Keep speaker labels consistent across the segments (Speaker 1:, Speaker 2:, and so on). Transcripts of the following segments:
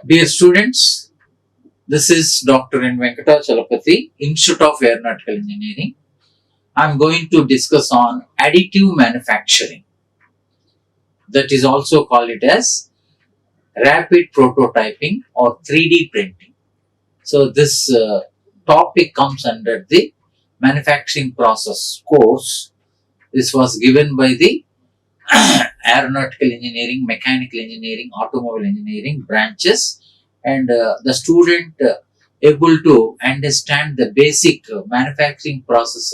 Speaker 1: Dear students, this is Dr. Venkatachalapathi, Institute of Aeronautical Engineering. I am going to discuss on additive manufacturing, that is also called it as rapid prototyping or 3D printing. So this topic comes under the manufacturing process course. This was given by the aeronautical engineering, mechanical engineering, automobile engineering branches, and the student able to understand the basic manufacturing process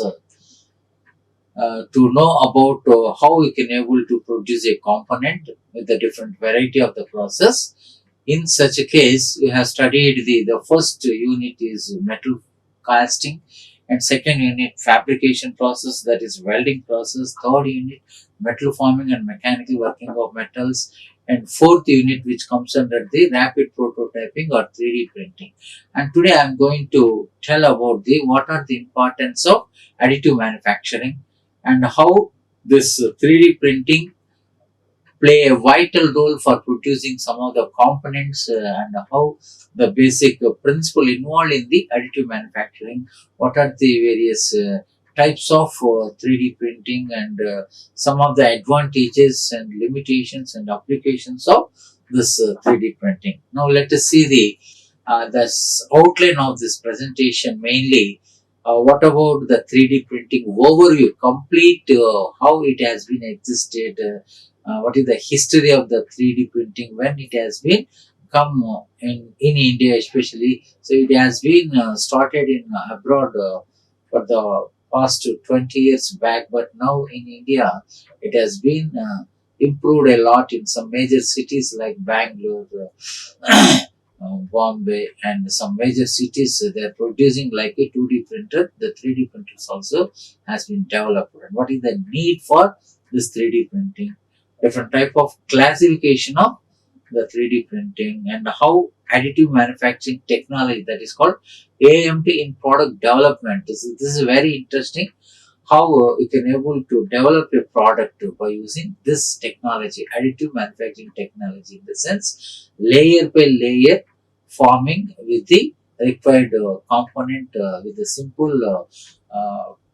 Speaker 1: to know about how we can able to produce a component with the different variety of the process. In such a case, we have studied the first unit is metal casting, and second unit fabrication process, that is welding process, third unit metal forming and mechanical working of metals, and fourth unit which comes under the rapid prototyping or 3D printing. And today I am going to tell about the what are the importance of additive manufacturing and how this 3D printing play a vital role for producing some of the components and how the basic principle involved in the additive manufacturing, what are the various types of 3D printing and some of the advantages and limitations and applications of this 3D printing. Now let us see the outline of this presentation mainly. What about the 3D printing overview, complete how it has been existed, what is the history of the 3D printing, when it has been come in India especially. So it has been started in abroad for the past 20 years back, but now in India it has been improved a lot in some major cities like Bangalore, Bombay, and some major cities. They are producing like a 2D printer. The 3D printers also has been developed. And what is the need for this 3D printing? Different type of classification of the 3D printing and how additive manufacturing technology, that is called AMT in product development. This is very interesting. How you can able to develop a product by using this technology, additive manufacturing technology, in the sense layer by layer forming with the required component with the simple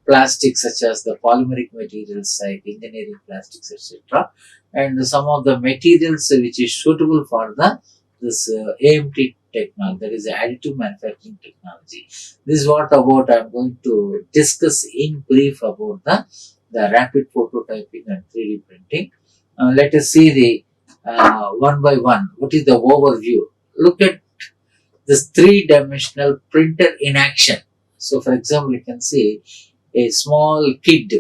Speaker 1: plastics such as the polymeric materials like engineering plastics, etc., and some of the materials which is suitable for the this AMT technology, that is additive manufacturing technology. This is what about I am going to discuss in brief about the rapid prototyping and 3D printing. Let us see the one by one. What is the overview? Look at this three-dimensional printer in action. So, for example, you can see a small kid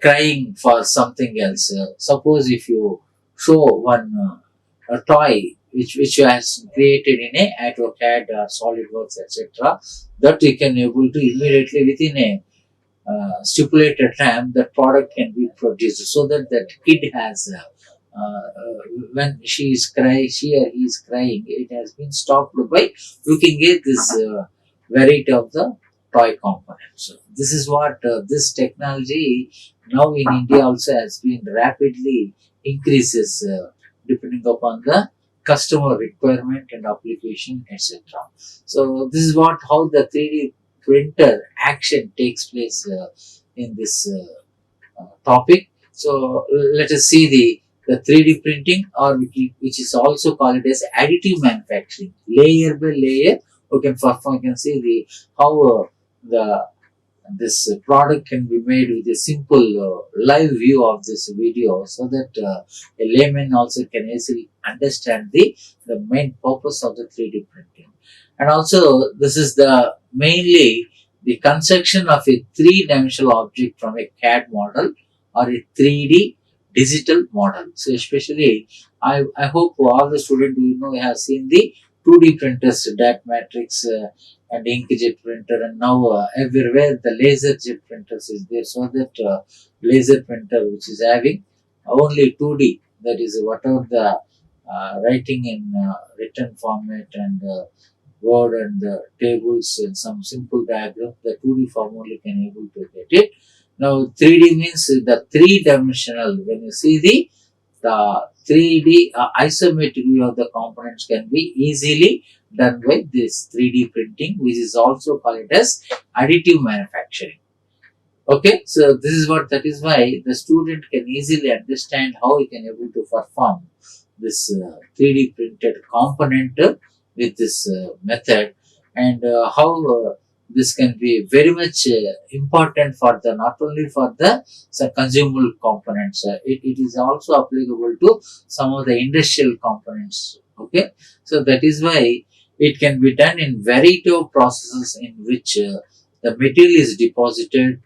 Speaker 1: crying for something else. Suppose if you show one a toy which has created in a AutoCAD or SolidWorks, etc., that you can able to immediately within a stipulated time that product can be produced, so that that kid has when she or he is crying, it has been stopped by looking at this variety of the toy components. This is what this technology now in India also has been rapidly increases depending upon the customer requirement and application, etc. So this is what how the 3D printer action takes place in this topic. So let us see the 3D printing, or which is also called as additive manufacturing. Layer by layer, we can perform. You can see the how the this product can be made with a simple live view of this video, so that a layman also can easily understand the main purpose of the 3D printing. And also this is the mainly the construction of a three-dimensional object from a CAD model or a 3D digital model. So especially I hope all the students have seen the 2D printers, dot matrix and inkjet printer, and now everywhere the laser jet printers is there, so that laser printer which is having only 2D, that is whatever the writing in written format and word and tables and some simple diagram, the 2D form only can able to get it. Now 3D means the three dimensional. When you see the 3D isometric view of the components can be easily done by this 3D printing, which is also called as additive manufacturing. Okay, so this is what that is why the student can easily understand how he can able to perform this 3D printed component with this method, and how this can be very much important for the not only for the some consumable components, it is also applicable to some of the industrial components. Okay, so that is why it can be done in variety of processes in which the material is deposited,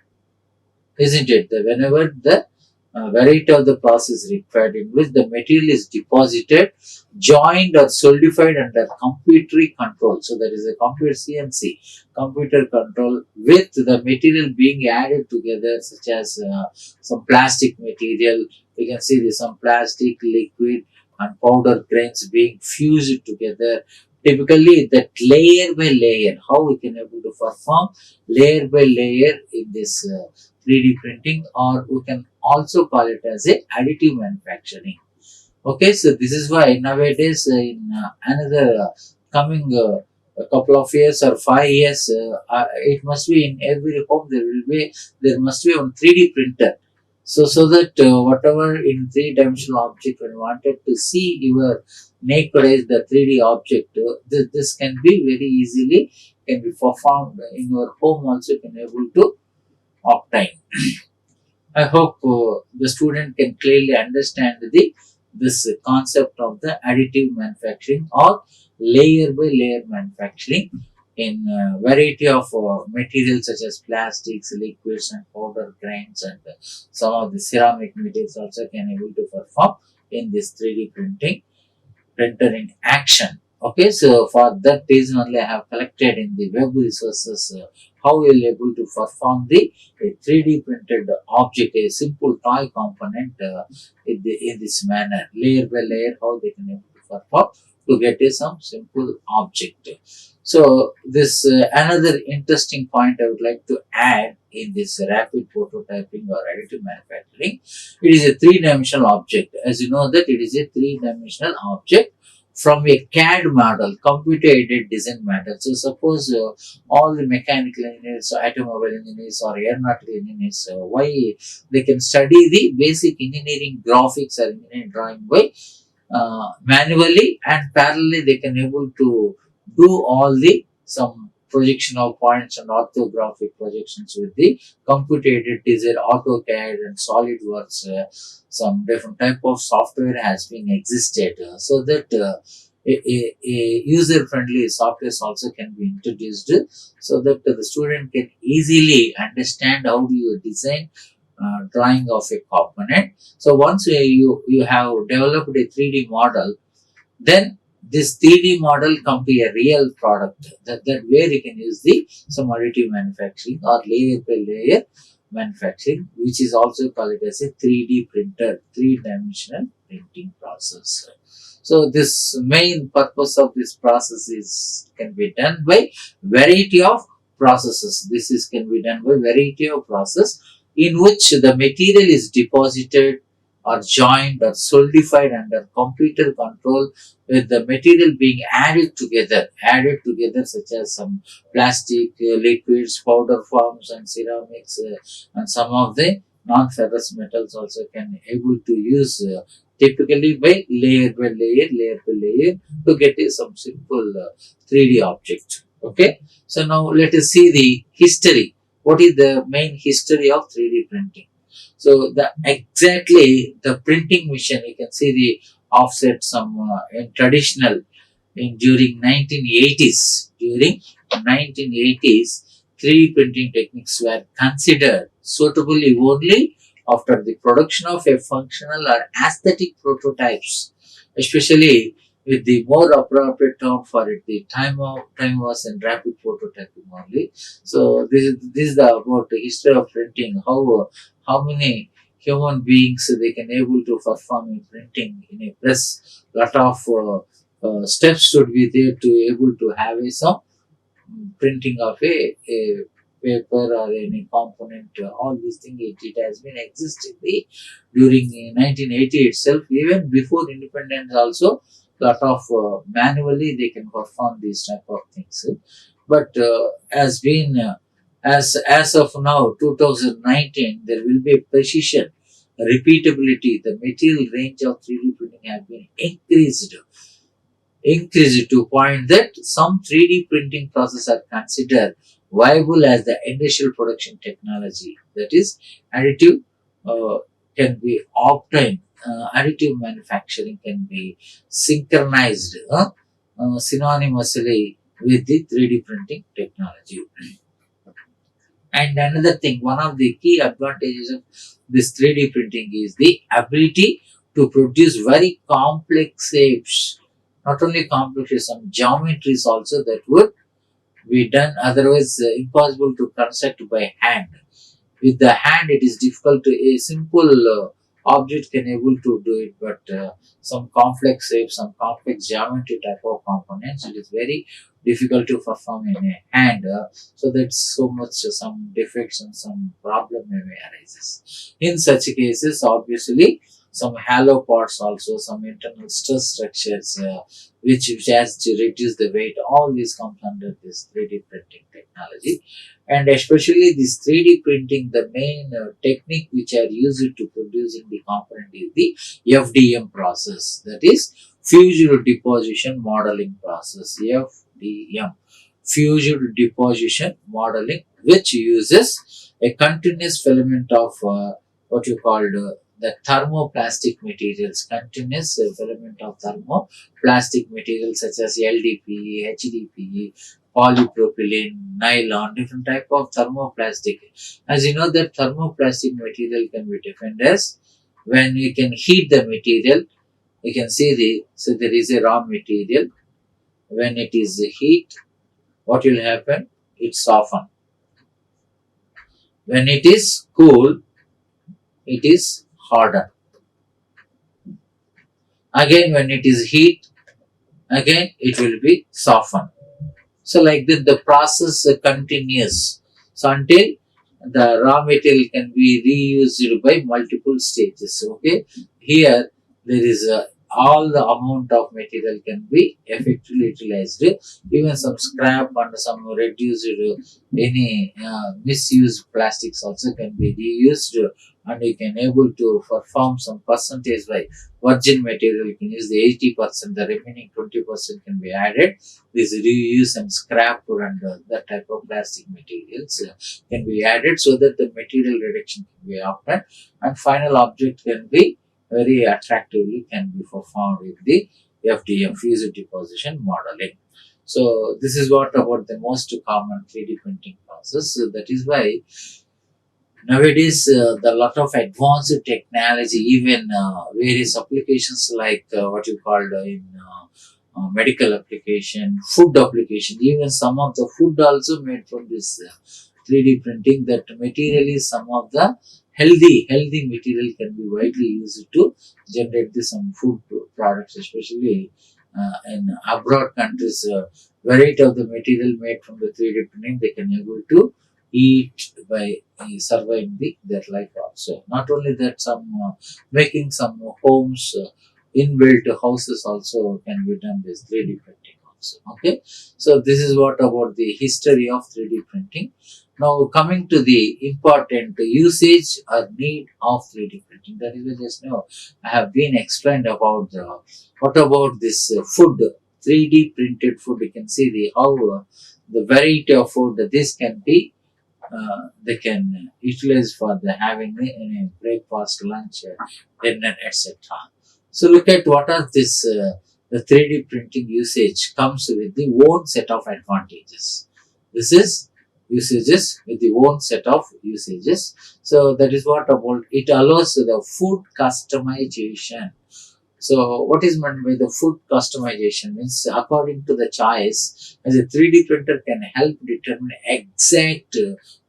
Speaker 1: isn't it? That whenever the variety of the process required in which the material is deposited, joined or solidified under computer control. So there is a computer CNC, computer control, with the material being added together, such as some plastic material. You can see there's some plastic, liquid, and powder grains being fused together. Typically, that layer by layer, how we can able to perform layer by layer in this 3D printing, or we can also call it as a additive manufacturing. Okay, so this is why nowadays in another coming a couple of years or 5 years, it must be in every home there must be one 3D printer. So that whatever in three-dimensional object, when you wanted to see your naked eyes the 3D object, this can be very easily can be performed in your home also, can able to obtain. I hope the student can clearly understand the this concept of the additive manufacturing or layer by layer manufacturing in variety of materials such as plastics, liquids, and powder grains, and some of the ceramic materials also can able to perform in this 3D printer in action. Okay, so for that reason only I have collected in the web resources how we will able to perform the a 3D printed object, a simple toy component in this manner, layer by layer, how they can able to perform to get a some simple object. So this another interesting point I would like to add in this rapid prototyping or additive manufacturing. It is a three-dimensional object. As you know that it is a three-dimensional object from a CAD model, computer aided design model. So suppose all the mechanical engineers, automobile engineers, or aeronautical engineers, why they can study the basic engineering graphics or engineering drawing by manually, and parallelly they can able to do all the some projection of points and orthographic projections with the computer aided design, AutoCAD and SolidWorks. Some different type of software has been existed, so that a user friendly software also can be introduced, so that the student can easily understand how do you design drawing of a component. So once you have developed a 3D model, then this 3D model come to a real product, that where you can use the some additive manufacturing or layer by layer manufacturing, which is also called as a 3D printer, three-dimensional printing process. So this main purpose of this process is can be done by variety of processes. This is can be done by variety of process in which the material is deposited or joined or solidified under computer control, with the material being added together such as some plastic, liquids, powder forms, and ceramics, and some of the non-ferrous metals also can able to use typically by layer to get some simple 3D object. Okay, so now let us see the history. What is the main history of 3D printing? So the printing machine, you can see the offset some in traditional in during 1980s 3D printing techniques were considered suitably only after the production of a functional or aesthetic prototypes, especially with the more appropriate term for it, the time was in rapid prototyping only. So this is the about the history of printing, how many human beings they can able to perform in printing in a press. Lot of steps should be there to able to have a some printing of a paper or any component, all these things, it has been existing during 1980 itself. Even before independence also, lot of manually they can perform these type of things. But has been as of now 2019, there will be precision, repeatability. The material range of 3D printing have been increased to point that some 3D printing processes are considered viable as the industrial production technology. That is, additive uh, can be obtained. Additive manufacturing can be synchronized synonymously with the 3D printing technology. And another thing, one of the key advantages of this 3D printing is the ability to produce very complex shapes. Not only complex shapes, some geometries also that would be done otherwise impossible to construct by hand. With the hand it is difficult to, a simple object can able to do it, but some complex shapes, some complex geometry type of components, it is very difficult to perform in a hand. So that's so much some defects and some problem may arises in such cases. Obviously some hollow parts also, some internal stress structures, which has to reduce the weight, all these comes under this 3D printing technology. And especially this 3D printing, the main technique which are used to producing the component is the FDM process, that is fused deposition modeling process. FDM, fused deposition modeling, which uses a continuous filament of what you called the thermoplastic materials, continuous filament of thermoplastic materials such as LDPE, HDPE, polypropylene, nylon, different type of thermoplastic. As you know that thermoplastic material can be defined as when you can heat the material, you can see so there is a raw material. When it is heat, what will happen? It soften. When it is cool, it is harden. Again, when it is heat, again it will be softened. So like that the process continues. So until the raw material can be reused by multiple stages. Okay. Here there is all the amount of material can be effectively utilized. Even some scrap and some reduced any misused plastics also can be reused, and you can able to perform some percentage by virgin material. You can use the 80%, the remaining 20% can be added. This reuse and scrap and that type of plastic materials can be added so that the material reduction can be obtained, and final object can be very attractively can be performed with the FDM, fused deposition modeling. So this is what about the most common 3D printing process. So that is why nowadays the lot of advanced technology, even various applications like what you called in medical application, food application, even some of the food also made from this 3D printing. That material is some of the healthy material can be widely used to generate some food products, especially in abroad countries. Variety of the material made from the 3D printing they can able to eat by surviving their life also. Not only that, some making some homes, inbuilt houses also can be done with 3D printing also. Okay, so this is what about the history of 3D printing. Now coming to the important usage or need of 3D printing, that is just now I have been explained about what about this food, 3D printed food. You can see how the variety of food that this can be they can utilize for the having in a breakfast, lunch, dinner, etc. So look at what are this the 3D printing usage comes with the own set of advantages. This is usages with the own set of usages. So that is what about it allows the food customization. So what is meant by the food customization means according to the choice, as a 3D printer can help determine exact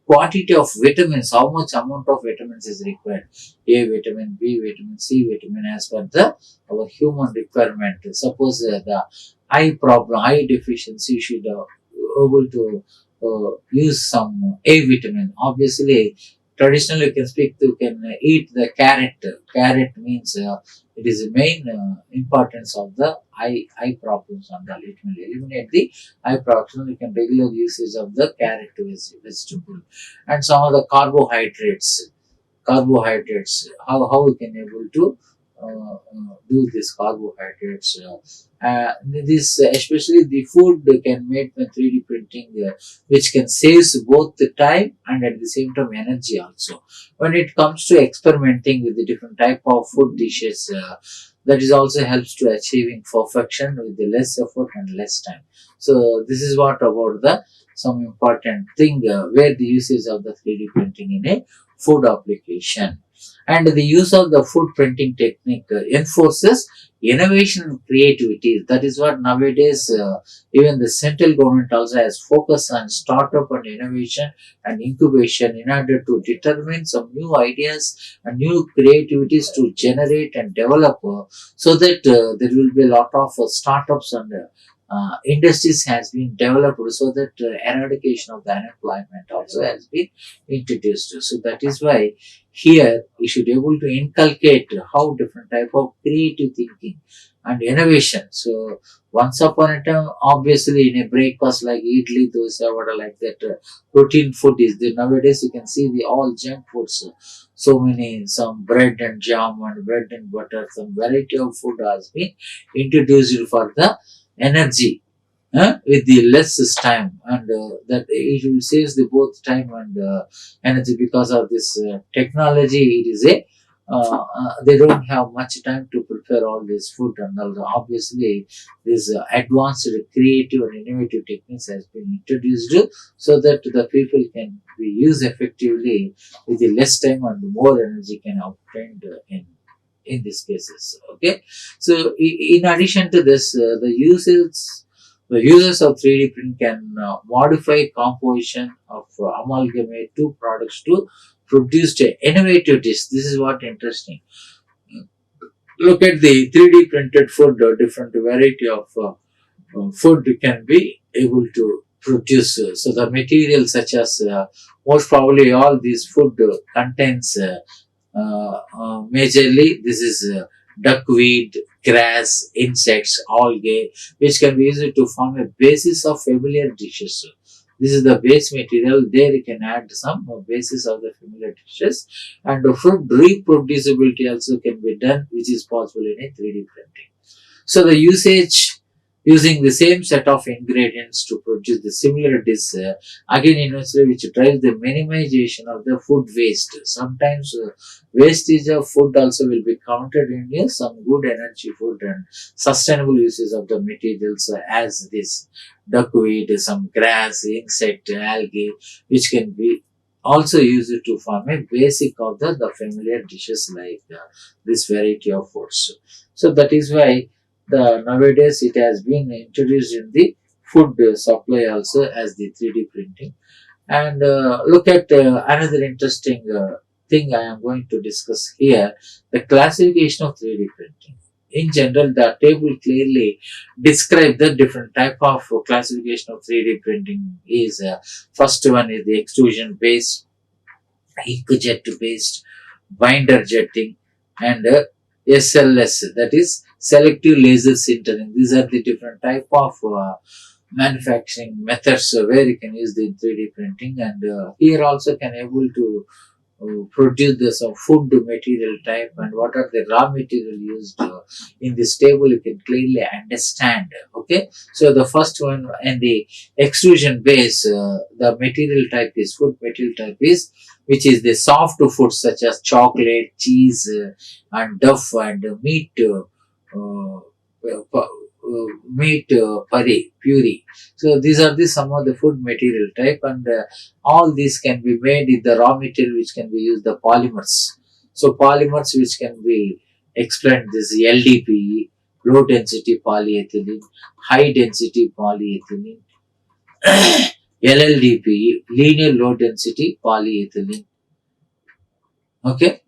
Speaker 1: quantity of vitamins, how much amount of vitamins is required, A vitamin, B vitamin, C vitamin as per the our human requirement. Suppose the eye problem, eye deficiency should able to use some A vitamin. Obviously, traditionally you can eat the carrot. Carrot means it is the main importance of the eye problems on the it will eliminate the eye problems. You can regular usage of the carrot vegetable and some of the carbohydrates, how we can able to do this carbohydrates. This especially the food can made by 3D printing, which can saves both the time and at the same time energy also. When it comes to experimenting with the different type of food dishes, that is also helps to achieving perfection with the less effort and less time. So this is what about the some important thing where the usage of the 3D printing in a food application. And the use of the food printing technique enforces innovation and creativity. That is what nowadays even the central government also has focused on startup and innovation and incubation in order to determine some new ideas and new creativities to generate and develop, so that there will be a lot of startups and industries has been developed, so that eradication of the unemployment also has been introduced. So that is why here we should able to inculcate how different type of creative thinking and innovation. So once upon a time, obviously in a breakfast like idli, dosa, whatever like that, protein food is there. Nowadays you can see the all junk foods. So many, some bread and jam and bread and butter, some variety of food has been introduced for the energy, with the less time, and that it will save the both time and energy. Because of this technology, it is a they don't have much time to prepare all this food, and also obviously this advanced creative and innovative techniques has been introduced, so that the people can be used effectively with the less time and more energy can obtained in these cases. Okay, so in addition to this, the users of 3D print can modify composition of amalgamate two products to produce an innovative dish. This is what interesting. Look at the 3D printed food, different variety of food can be able to produce. So the material such as most probably all these food contains majorly this is duckweed, grass, insects, algae, which can be used to form a basis of familiar dishes. This is the base material. There you can add some basis of the familiar dishes, and the food reproducibility also can be done, which is possible in a 3D printing. So the using the same set of ingredients to produce the similar dish, again eventually which drives the minimization of the food waste. Sometimes wastage of food also will be counted in some good energy food and sustainable uses of the materials, as this duckweed, some grass, insect, algae, which can be also used to form a basic of the familiar dishes like this variety of foods. So that is why the nowadays it has been introduced in the food supply also as the 3D printing. And look at another interesting thing I am going to discuss here: the classification of 3D printing. In general, the table clearly describe the different type of classification of 3D printing. Is first one is the extrusion based, inkjet based, binder jetting, and SLS, that is selective laser sintering. These are the different type of manufacturing methods where you can use the 3D printing, and here also can able to produce the some food material type and what are the raw material used in this table. You can clearly understand. Okay, so the first one and the extrusion base, the material type is food material type is, which is the soft foods such as chocolate, cheese, and duff and meat, puree. So these are the some of the food material type, and all these can be made in the raw material, which can be used the polymers. So polymers which can be explained this LDPE, low density polyethylene, high density polyethylene, LLDPE, linear low density polyethylene. Okay,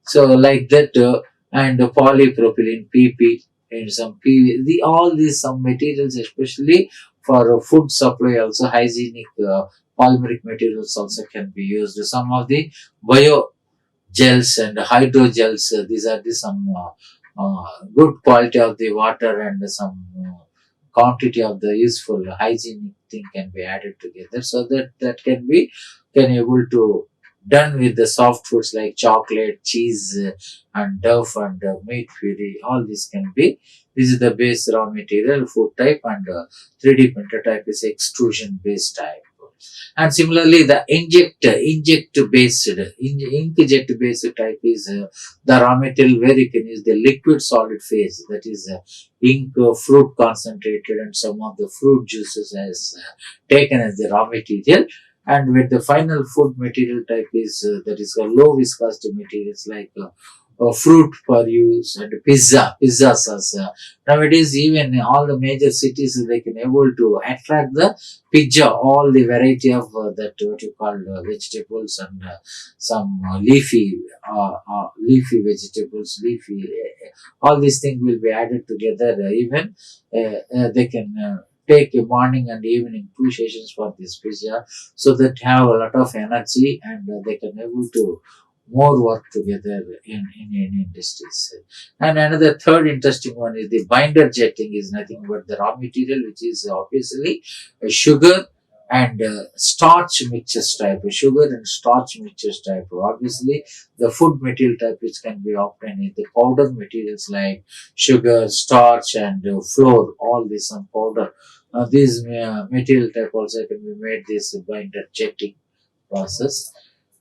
Speaker 1: so like that, and polypropylene PP and some PV. All these some materials, especially For food supply also, hygienic polymeric materials also can be used. Some of the bio gels and hydrogels, these are the some good quality of the water and some quantity of the useful hygienic thing can be added together, so that can able to done with the soft foods like chocolate, cheese, and dough and meat puree. All this can be. This is the base raw material food type, and 3D printer type is extrusion based type. And similarly, the inkjet based type is the raw material where you can use the liquid solid phase, that is ink, fruit concentrated, and some of the fruit juices as taken as the raw material. And with the final food material type is that is a low viscosity materials like fruit for use and pizza sauce. Nowadays, even all the major cities, they can able to attract the pizza, all the variety of that what you call vegetables and some leafy vegetables, all these things will be added together. Even they can take a morning and evening 2 sessions for this pizza, so that have a lot of energy, and they can able to more work together in industries. And another third interesting one is the binder jetting is nothing but the raw material, which is obviously sugar and starch mixtures type. Sugar and starch mixtures type. Obviously, the food material type which can be obtained is the powder materials like sugar, starch, and flour. All this some powder. These material type also can be made this binder jetting process.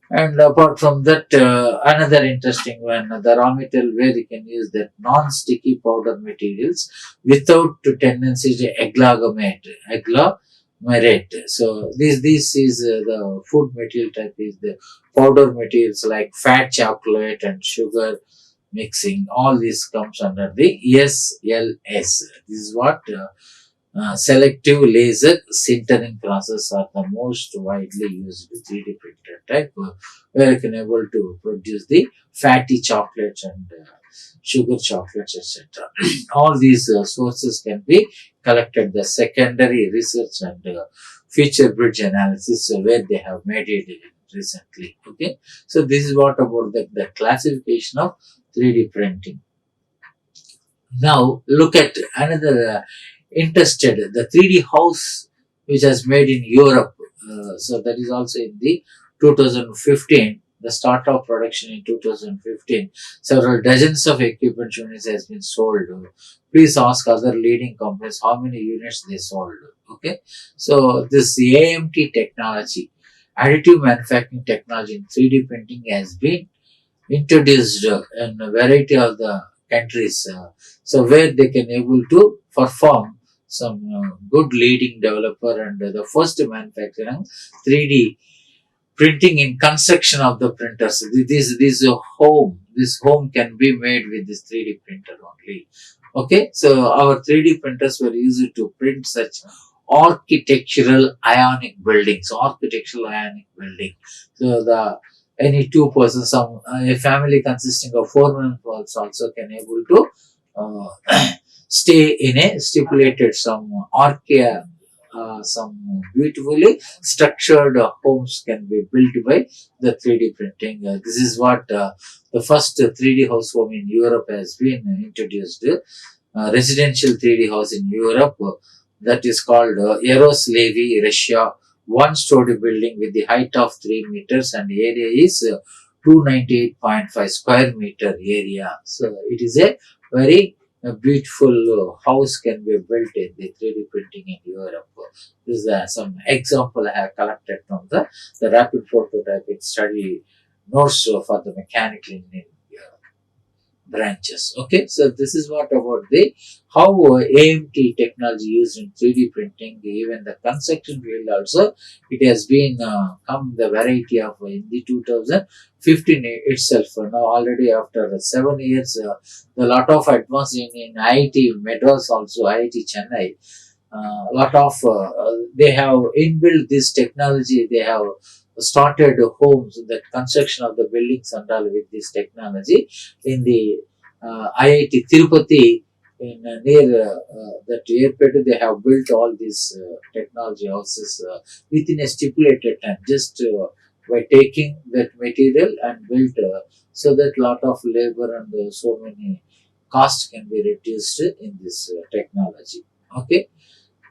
Speaker 1: And apart from that, another interesting one, the raw material where you can use that non-sticky powder materials without tendency to agglomerate. So this is the food material type is the powder materials like fat chocolate and sugar mixing. All this comes under the SLS. This is what selective laser sintering process are the most widely used 3D printer type, where you can able to produce the fatty chocolates and sugar chocolates, etc. All these sources can be collected the secondary research and feature bridge analysis, where they have made it recently. Okay, so this is what about the classification of 3D printing. Now look at another interested the 3D house which has made in Europe. So that is also in the 2015. The start of production in 2015. Several dozens of equipment units has been sold. Please ask other leading companies how many units they sold. Okay, so this AMT technology, additive manufacturing technology in 3D printing, has been introduced in a variety of the countries, so where they can able to perform some good leading developer and the first manufacturing 3D printing in construction of the printers. This home can be made with this 3D printer only. Okay, so our 3D printers were used to print such architectural ionic building. So the any two persons, some a family consisting of 4 members also can able to stay in a stipulated some beautifully structured homes can be built by the 3D printing. This is what the first 3D house home in Europe has been introduced. Residential 3D house in Europe, that is called Yaroslavi, Russia. One-story building with the height of 3 meters and area is 298.5 square meter area. So it is a very beautiful house can be built in the 3D printing in Europe. This is some example I have collected from the rapid prototyping study notes for the mechanical engineering branches. Okay, so this is what about the how AMT technology used in 3D printing. Even the construction field also, it has been come the variety of in the 2015 itself. Now already after 7 years, a lot of advance in IIT Madras, also IIT Chennai. Lot of they have inbuilt this technology. They have started homes, the construction of the buildings and all with this technology in the IIT Tirupati. in near that airport, they have built all these technology houses within a stipulated time, just by taking that material and built, so that lot of labor and so many cost can be reduced in this technology. Okay,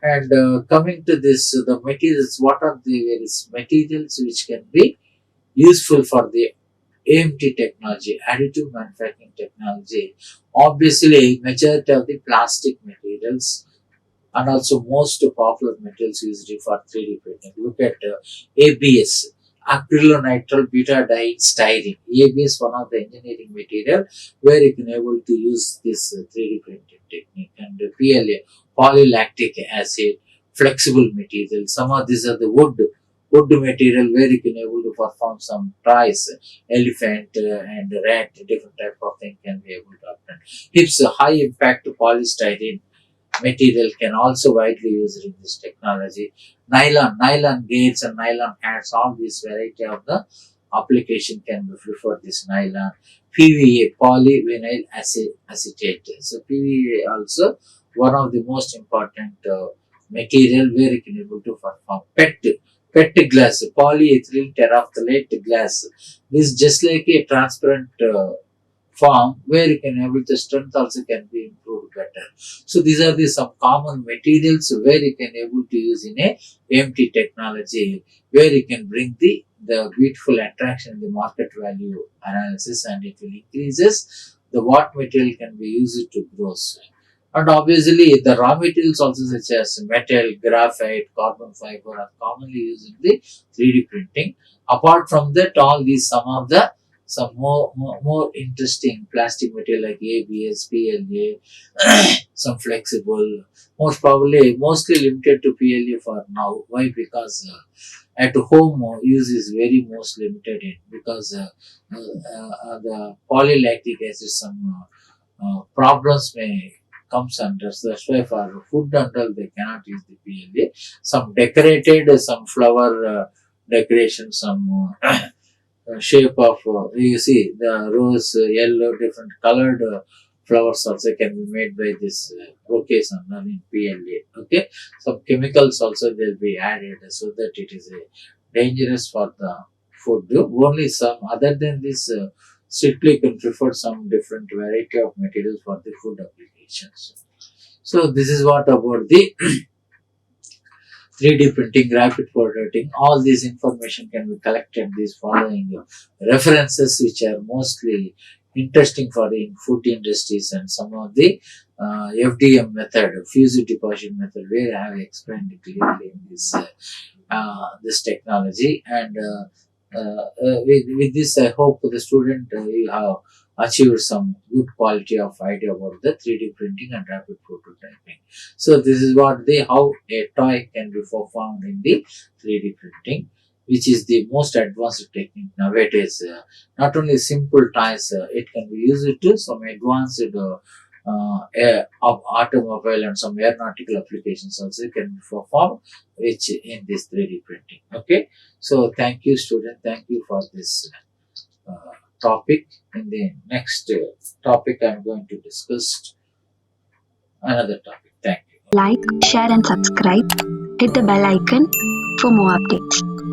Speaker 1: and coming to this, the materials, what are the various materials which can be useful for the AMT technology, additive manufacturing technology? Obviously, majority of the plastic materials and also most popular materials used for 3D printing. Look at ABS, acrylonitrile butadiene styrene. ABS, one of the engineering material where you can able to use this 3D printing technique, and PLA, polylactic acid, flexible material. Some of these are the wood material where you can able to perform some toys, elephant and rat, different type of thing can be able to happen. Hips, high impact polystyrene material can also widely used in this technology. Nylon gates and nylon hats, all these variety of the application can be preferred this nylon. PVA, polyvinyl acetate. So PVA also one of the most important material where you can able to perform PET glass, polyethylene terephthalate glass. This is just like a transparent form where you can able the strength also can be improved better. So these are the some common materials where you can able to use in a AMT technology, where you can bring the beautiful attraction in the market value analysis, and it will increases the what material can be used to grow. And obviously the raw materials also such as metal, graphite, carbon fiber are commonly used in the 3D printing. Apart from that, all these some of the some more interesting plastic material like ABS, PLA, some flexible, most probably mostly limited to PLA for now. Why? Because at home use is very most limited in, because the polylactic acid some problems may comes under. So that's why for food and all they cannot use the PLA. Some decorated, some flower decoration, some shape of you see the rose, yellow, different colored flowers also can be made by this bouquets in PLA. Okay, some chemicals also will be added so that it is dangerous for the food. Only some other than this, strictly can prefer some different variety of materials for the food applications. So this is what about the 3D printing, rapid prototyping. All this information can be collected. These following references, which are mostly interesting for the food industries, and some of the FDM method, fusion deposit method, where I have explained it clearly in this technology. And with this, I hope the student you have achieved some good quality of idea about the 3D printing and rapid prototyping. So this is what the how a toy can be performed in the 3D printing, which is the most advanced technique nowadays. Not only simple toys, it can be used to some advanced of automobile and some aeronautical applications also can be performed, which in this 3D printing. Okay, so thank you, student. Thank you for this topic. In the next topic, I'm going to discuss another topic. Thank you.
Speaker 2: Like, share, and subscribe. Hit the bell icon for more updates.